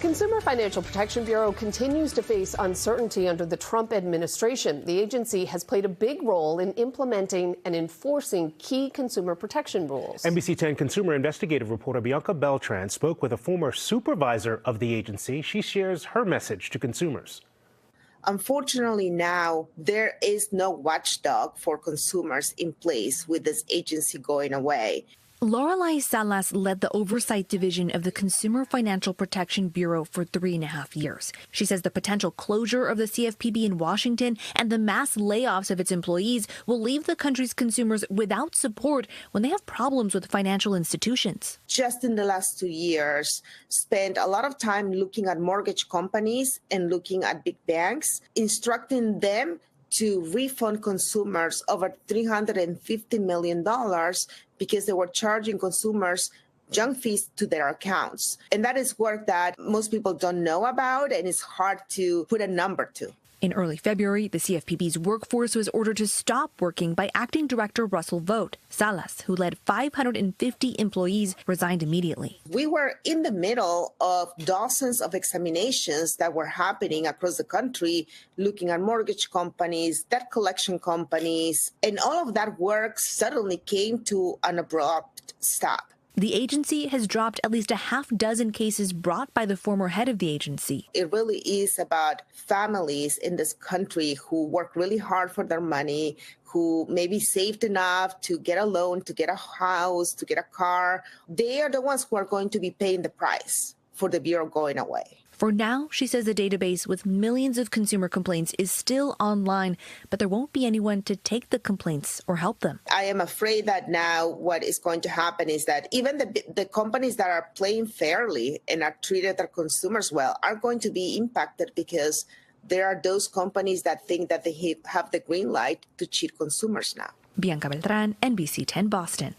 Consumer Financial Protection Bureau continues to face uncertainty under the Trump administration. The agency has played a big role in implementing and enforcing key consumer protection rules. NBC 10 consumer investigative reporter Bianca Beltran spoke with a former supervisor of the agency. She shares her message to consumers. Unfortunately, now there is no watchdog for consumers in place with this agency going away. Lorelai Salas led the oversight division of the Consumer Financial Protection Bureau for 3.5 years. She says the potential closure of the CFPB in Washington and the mass layoffs of its employees will leave the country's consumers without support when they have problems with financial institutions. Just in the last 2 years, spent a lot of time looking at mortgage companies and looking at big banks, instructing them to refund consumers over $350 million because they were charging consumers junk fees to their accounts. And that is work that most people don't know about, and it's hard to put a number to. In early February, the CFPB's workforce was ordered to stop working by Acting Director Russell Vought. Salas, who led 550 employees, resigned immediately. We were in the middle of dozens of examinations that were happening across the country, looking at mortgage companies, debt collection companies, and all of that work suddenly came to an abrupt stop. The agency has dropped at least a half dozen cases brought by the former head of the agency. It really is about families in this country who work really hard for their money, who maybe saved enough to get a loan, to get a house, to get a car. They are the ones who are going to be paying the price for the Bureau going away. For now, she says the database with millions of consumer complaints is still online, but there won't be anyone to take the complaints or help them. I am afraid that now what is going to happen is that even the companies that are playing fairly and are treated their consumers well are going to be impacted because there are those companies that think that they have the green light to cheat consumers now. Bianca Beltran, NBC 10 Boston.